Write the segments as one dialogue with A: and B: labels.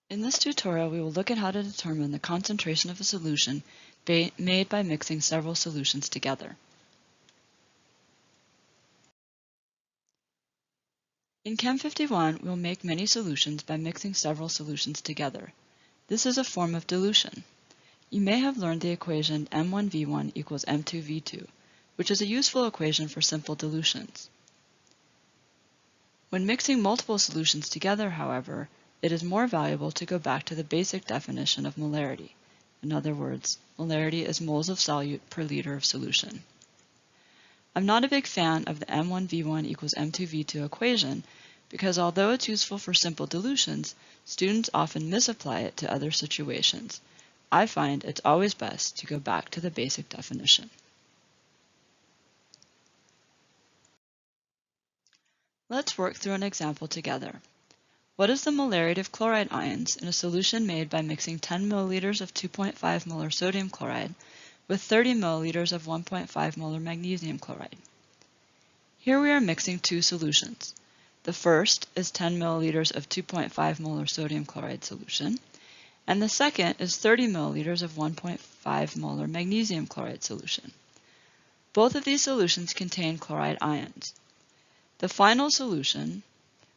A: In this tutorial, we will look at how to determine the concentration of a solution made by mixing several solutions together. In Chem 51, we will make many solutions by mixing several solutions together. This is a form of dilution. You may have learned the equation M1V1 equals M2V2, which is a useful equation for simple dilutions. When mixing multiple solutions together, however, it is more valuable to go back to the basic definition of molarity. In other words, molarity is moles of solute per liter of solution. I'm not a big fan of the M1V1 equals M2V2 equation because although it's useful for simple dilutions, students often misapply it to other situations. I find it's always best to go back to the basic definition. Let's work through an example together. What is the molarity of chloride ions in a solution made by mixing 10 milliliters of 2.5 molar sodium chloride with 30 milliliters of 1.5 molar magnesium chloride? Here we are mixing two solutions. The first is 10 milliliters of 2.5 molar sodium chloride solution, and the second is 30 milliliters of 1.5 molar magnesium chloride solution. Both of these solutions contain chloride ions. The final solution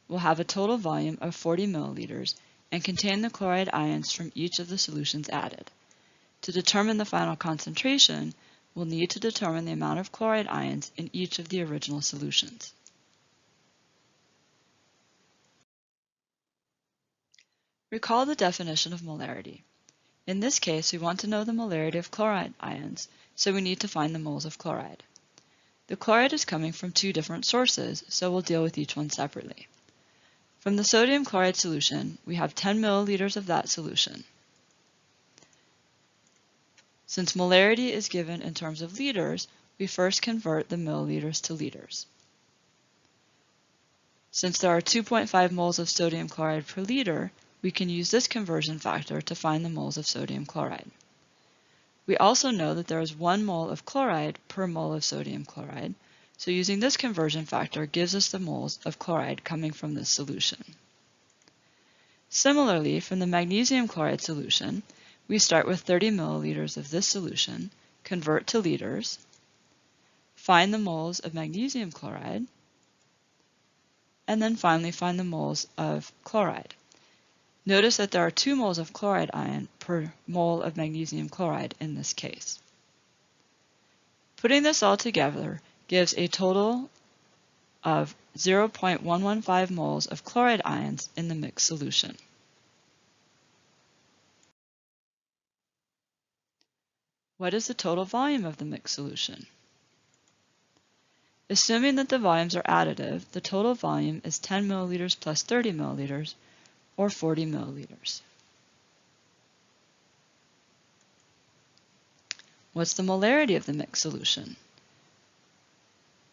A: will have a total volume of 40 milliliters and contain the chloride ions from each of the solutions added. To determine the final concentration, we'll need to determine the amount of chloride ions in each of the original solutions. Recall the definition of molarity. In this case, we want to know the molarity of chloride ions, so we need to find the moles of chloride. The chloride is coming from two different sources, so we'll deal with each one separately. From the sodium chloride solution, we have 10 milliliters of that solution. Since molarity is given in terms of liters, we first convert the milliliters to liters. Since there are 2.5 moles of sodium chloride per liter, we can use this conversion factor to find the moles of sodium chloride. We also know that there is 1 mole of chloride per mole of sodium chloride, so using this conversion factor gives us the moles of chloride coming from this solution. Similarly, from the magnesium chloride solution, we start with 30 milliliters of this solution, convert to liters, find the moles of magnesium chloride, and then finally find the moles of chloride. Notice that there are 2 moles of chloride ion per mole of magnesium chloride in this case. Putting this all together gives a total of 0.115 moles of chloride ions in the mixed solution. What is the total volume of the mixed solution? Assuming that the volumes are additive, the total volume is 10 milliliters plus 30 milliliters, or 40 milliliters. What's the molarity of the mixed solution?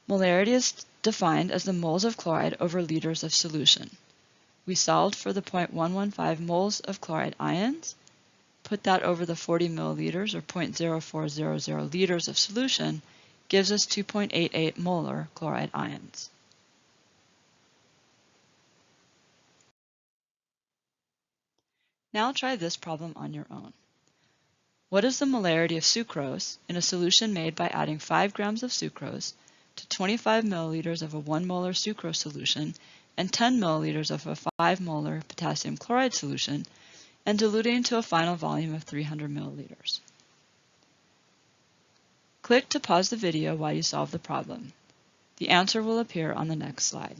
A: Molarity is defined as the moles of chloride over liters of solution. We solved for the 0.115 moles of chloride ions, put that over the 40 milliliters or 0.0400 liters of solution, gives us 2.88 molar chloride ions. Now try this problem on your own. What is the molarity of sucrose in a solution made by adding 5 grams of sucrose to 25 milliliters of a 1 molar sucrose solution and 10 milliliters of a 5 molar potassium chloride solution and diluting to a final volume of 300 milliliters? Click to pause the video while you solve the problem. The answer will appear on the next slide.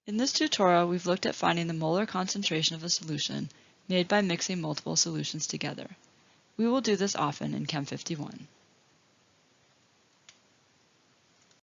A: In this tutorial, we've looked at finding the molar concentration of a solution made by mixing multiple solutions together. We will do this often in Chem 51.